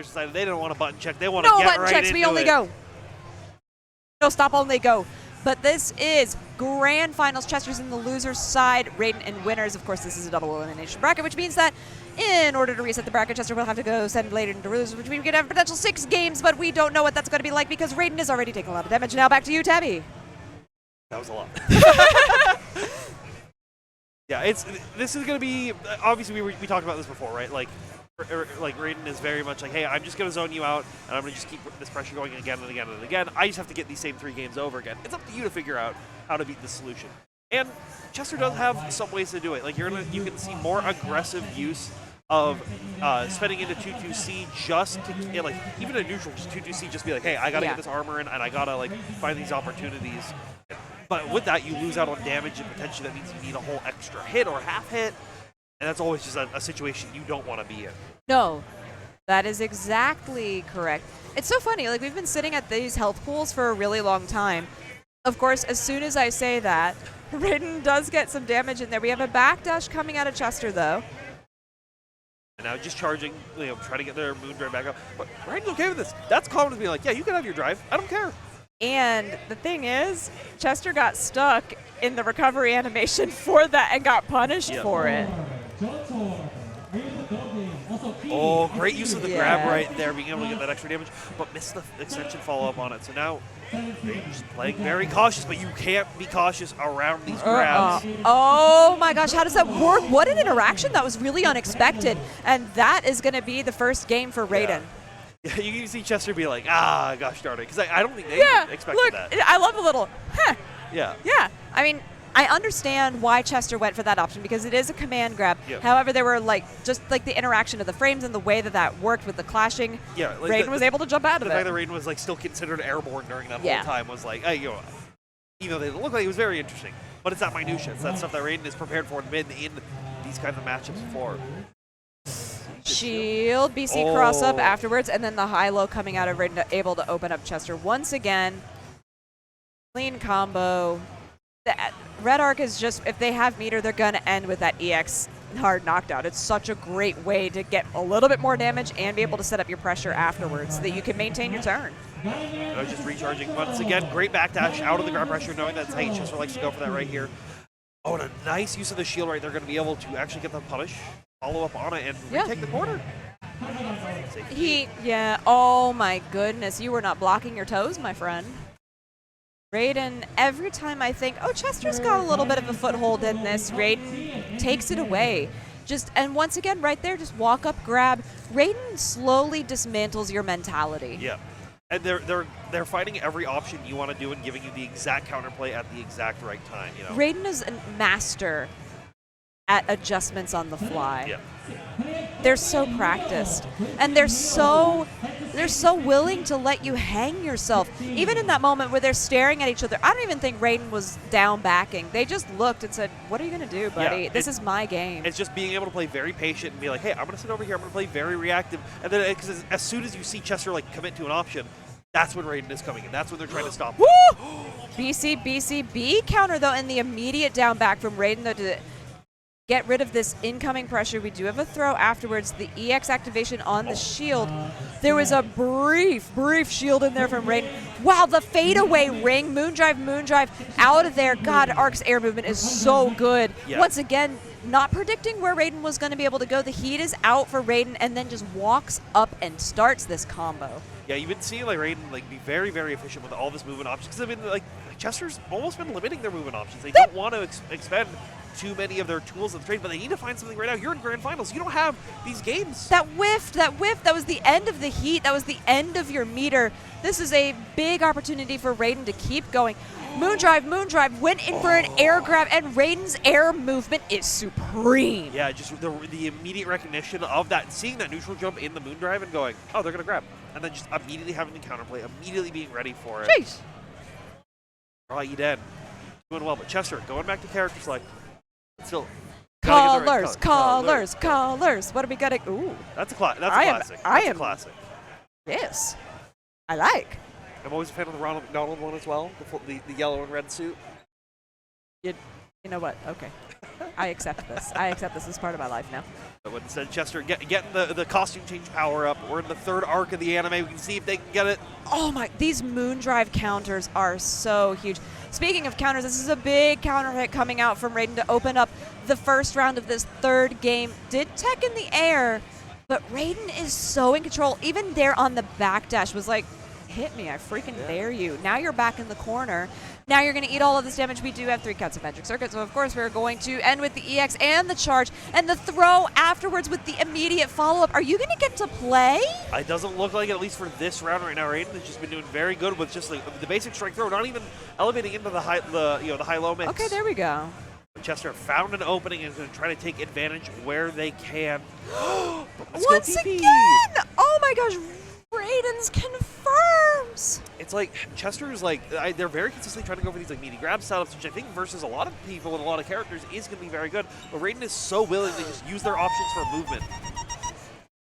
decided they didn't want a button check. They want to No get button right checks, into we only it. go. No stop, only go. But this is grand finals. Chester's in the loser's side, Raiden in winners. Of course, this is a double elimination bracket, which means that in order to reset the bracket, Chester will have to go send Raiden to losers, which means we could have potential 6 games, but we don't know what that's going to be like because Raiden is already taking a lot of damage. Now back to you, Tabby. That was a lot. Yeah, this is going to be, obviously we talked about this before, right? Like Raiden is very much like, hey, I'm just going to zone you out, and I'm going to just keep this pressure going again and again and again. I just have to get these same 3 games over again. It's up to you to figure out how to beat this solution. And Chester does have some ways to do it. Like you can see more aggressive use of spending into 2-2C just to get, like, even a neutral 2-2C, just be like, hey, I got to get this armor in, and I got to like find these opportunities. But with that, you lose out on damage, and potentially that means you need a whole extra hit or half hit. And that's always just a situation you don't want to be in. No, that is exactly correct. It's so funny. Like, we've been sitting at these health pools for a really long time. Of course, as soon as I say that, Raiden does get some damage in there. We have a backdash coming out of Chester, though. And now just charging, trying to get their moon drive back up. But Raiden's okay with this. That's common to be like, yeah, you can have your drive. I don't care. And the thing is, Chester got stuck in the recovery animation for that and got punished for it. Oh, great use of the grab right there, being able to get that extra damage, but missed the extension follow-up on it. So now, Raiden's playing very cautious, but you can't be cautious around these grabs. Oh my gosh, how does that work? What an interaction. That was really unexpected. And that is going to be the first game for Raiden. Yeah, you can see Chester be like, gosh darn it, because I don't think they expected that. I love a little, Yeah. Yeah, I mean, I understand why Chester went for that option because it is a command grab. Yep. However, there were just the interaction of the frames and the way that worked with the clashing. Yeah, like Raiden was able to jump out of it. The fact that Raiden was still considered airborne during that whole time was like, even though they didn't look like it, was very interesting. But it's that minutia. It's that stuff that Raiden is prepared for and been in these kinds of matchups before. Shield, BC cross up afterwards, and then the high-low coming out of Raiden, able to open up Chester once again. Clean combo. The Red Arc is just, if they have meter, they're going to end with that EX hard knockdown. It's such a great way to get a little bit more damage and be able to set up your pressure afterwards so that you can maintain your turn. Just recharging once again. Great backdash out of the grab pressure, knowing that Chester likes to go for that right here. Oh, and a nice use of the shield right there. Going to be able to actually get the punish, follow up on it, and retake the corner. Oh my goodness. You were not blocking your toes, my friend. Raiden, every time I think, oh, Chester's got a little bit of a foothold in this, Raiden takes it away. And once again, right there, just walk up, grab. Raiden slowly dismantles your mentality. Yeah. And they're finding every option you want to do and giving you the exact counterplay at the exact right time. Raiden is a master at adjustments on the fly. Yeah. They're so practiced, and they're so willing to let you hang yourself. Even in that moment where they're staring at each other, I don't even think Raiden was down backing. They just looked and said, "What are you going to do, buddy? Yeah, this is my game." It's just being able to play very patient and be like, "Hey, I'm going to sit over here. I'm going to play very reactive." And then, because as soon as you see Chester commit to an option, that's when Raiden is coming, and that's when they're trying to stop. Woo! BCB counter though, and the immediate down back from Raiden though to get rid of this incoming pressure. We do have a throw afterwards. The EX activation on the shield. There was a brief shield in there from Raiden. Wow, the fadeaway ring. Moondrive out of there. God, Arc's air movement is so good. Yeah. Once again, not predicting where Raiden was going to be able to go. The heat is out for Raiden and then just walks up and starts this combo. Yeah, you've been seeing Raiden be very, very efficient with all this movement options. Because Chester's almost been limiting their movement options. They don't want to expend too many of their tools in the trade, but they need to find something right now. You're in grand finals. You don't have these games. That whiff, that was the end of the heat. That was the end of your meter. This is a big opportunity for Raiden to keep going. Moondrive went in for an air grab, and Raiden's air movement is supreme. Yeah, just the immediate recognition of that, seeing that neutral jump in the Moondrive and going, oh, they're going to grab. And then just immediately having the counterplay, immediately being ready for it. Jeez. Oh, you dead. Doing well, but Chester, going back to character select. Still. Colors. What are we gonna? Ooh. That's a classic. That's a classic. Yes. I like. I'm always a fan of the Ronald McDonald one as well, the yellow and red suit. You know what? Okay. I accept this. I accept this as part of my life now. But instead, Chester getting the costume change power up. We're in the third arc of the anime. We can see if they can get it. Oh my, these Moondrive counters are so huge. Speaking of counters, this is a big counter hit coming out from Raiden to open up the first round of this third game. Did tech in the air, but Raiden is so in control. Even there on the backdash was like, hit me, I freaking dare you. Now you're back in the corner. Now you're going to eat all of this damage. We do have 3 cuts of Magic Circuit, so of course we're going to end with the EX and the charge and the throw afterwards with the immediate follow-up. Are you going to get to play? It doesn't look like it, at least for this round right now. Raiden has just been doing very good with just like the basic strike throw, not even elevating into the high-low mix. Okay, there we go. Chester found an opening and is going to try to take advantage where they can. Once again! Oh my gosh, Raiden's confirms! It's like Chester's like they're very consistently trying to go for these like meaty grab setups, which I think versus a lot of people and a lot of characters is going to be very good. But Raiden is so willing to just use their options for movement.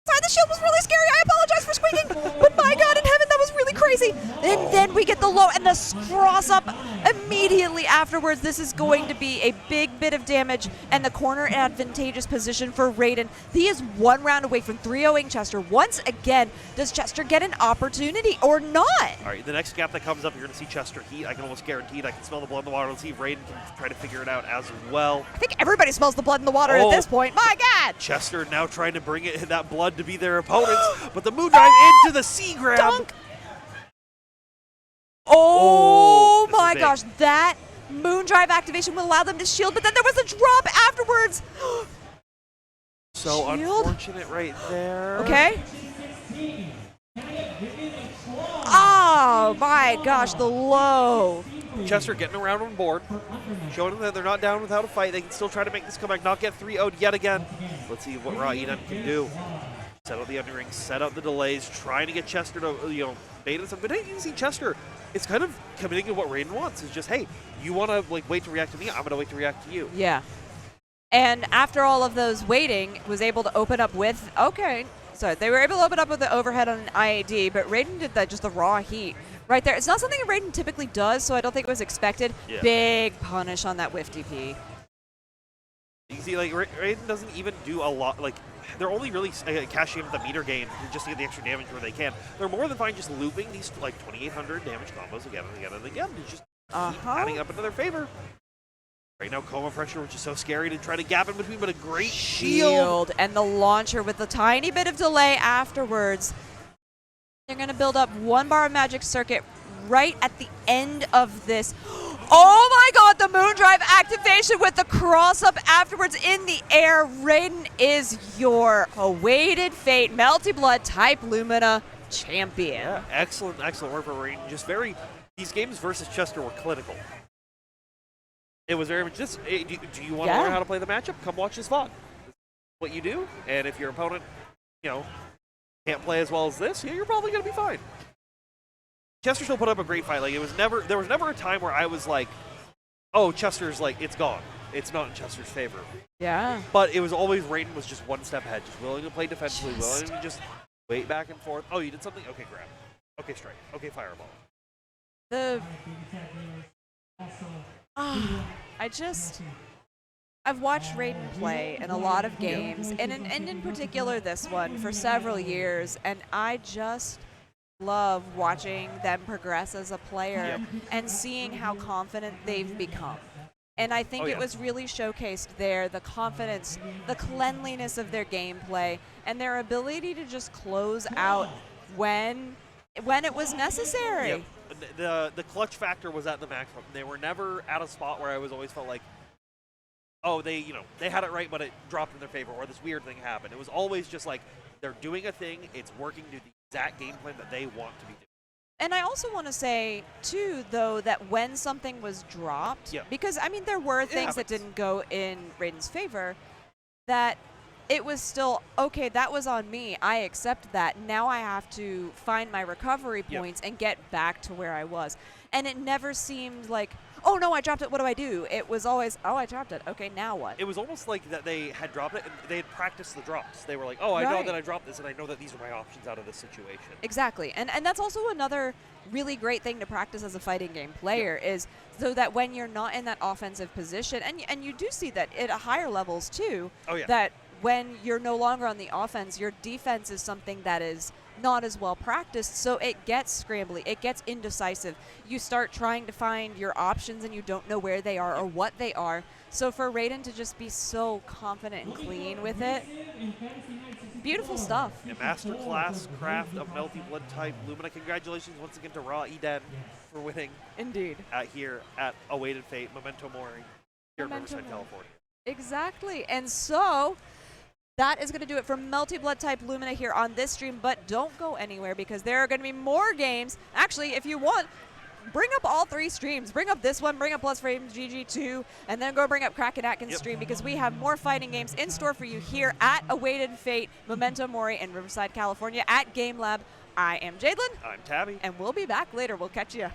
Sorry, the shield was really scary. I apologize for squeaking, but my God in heaven, that was really crazy. And then we get the low and the cross up immediately afterwards. This is going to be a big bit of damage and the corner advantageous position for Raiden. He is 1 round away from 3-0ing Chester. Once again, does Chester get an opportunity or not? All right, the next gap that comes up, you're going to see Chester heat. I can almost guarantee it. I can smell the blood in the water. Let's see if Raiden can try to figure it out as well. I think everybody smells the blood in the water at this point. My God! Chester now trying to bring that blood to be their opponents, but the moon dive into the C grab. Dunk. Oh my big. gosh, that Moondrive activation will allow them to shield, but then there was a drop afterwards. So Shield? unfortunate right there. Okay. Oh my gosh, the low. Chester getting around on board, showing them that they're not down without a fight. They can still try to make this comeback, not get 3-0'd yet again. Let's see what Raiden can do. Set out the underring, set out the delays, trying to get Chester to, bait something. But hey, you can see Chester is kind of committing to what Raiden wants. It's just, hey, you want to wait to react to me? I'm going to wait to react to you. Yeah. And after all of those waiting, was able to open up with, so they were able to open up with the overhead on an IAD, but Raiden did that, just the raw heat right there. It's not something that Raiden typically does, so I don't think it was expected. Yeah. Big punish on that whiff DP. You can see, Raiden doesn't even do a lot. They're only really cashing in the meter gain just to get the extra damage where they can. They're more than fine just looping these 2,800 damage combos again and again and again to just keep adding up into their favor. Right now, Kouma pressure, which is so scary to try to gap in between, but a great shield. And the launcher with a tiny bit of delay afterwards. They're going to build up 1 bar of Magic Circuit right at the end of this. Oh my God, the Moondrive activation with the cross-up afterwards in the air. Raiden is your awaited fate, Melty Blood type Lumina champion. Yeah, excellent work for Raiden. Just these games versus Chester were clinical. It was very much just, hey, do you want to learn how to play the matchup? Come watch this VOD. What you do, and if your opponent, can't play as well as this, you're probably going to be fine. Chester still put up a great fight. There was never a time where I was like, oh, Chester's it's gone. It's not in Chester's favor. Yeah. But it was always Raiden was just one step ahead, just willing to play defensively, willing to just wait back and forth. Oh, you did something? Okay, grab. Okay, strike. Okay, fireball. I've watched Raiden play in a lot of games, and in particular this one, for several years, and I just love watching them progress as a player and seeing how confident they've become. And I think it was really showcased there, the confidence, the cleanliness of their gameplay, and their ability to just close out when it was necessary. Yep. The clutch factor was at the maximum. They were never at a spot where I always felt like, oh, they had it right, but it dropped in their favor, or this weird thing happened. It was always just like, they're doing a thing, it's working to the exact game plan that they want to be doing. And I also want to say, too, though, that when something was dropped, because, there were things that didn't go in Raiden's favor, that it was still, okay, that was on me. I accept that. Now I have to find my recovery points and get back to where I was. And it never seemed like, oh no, I dropped it, what do I do? It was always, oh, I dropped it. Okay, now what? It was almost like that they had dropped it and they had practiced the drops. They were like, oh, I know Right. that I dropped this and I know that these are my options out of this situation. Exactly, and that's also another really great thing to practice as a fighting game player is so that when you're not in that offensive position, and you do see that at higher levels too, Oh, yeah. that when you're no longer on the offense, your defense is something that is not as well practiced, so it gets scrambly, it gets indecisive. You start trying to find your options and you don't know where they are or what they are. So for Raiden to just be so confident and clean with it, beautiful stuff. A masterclass craft of Melty Blood type Lumina. Congratulations once again to Raiden for winning Indeed. here at Awaited Fate, Memento Mori, here in Memento Riverside, Mori. California. Exactly. And so that is going to do it for Melty Blood type Lumina here on this stream, but don't go anywhere because there are going to be more games. Actually, if you want, bring up all 3 streams. Bring up this one, bring up PlusFramesGG 2, and then go bring up Kraken Atkins stream because we have more fighting games in store for you here at Awaited Fate, Memento Mori in Riverside, California at Game Lab. I am Jadelyn. I'm Tabby. And we'll be back later. We'll catch you.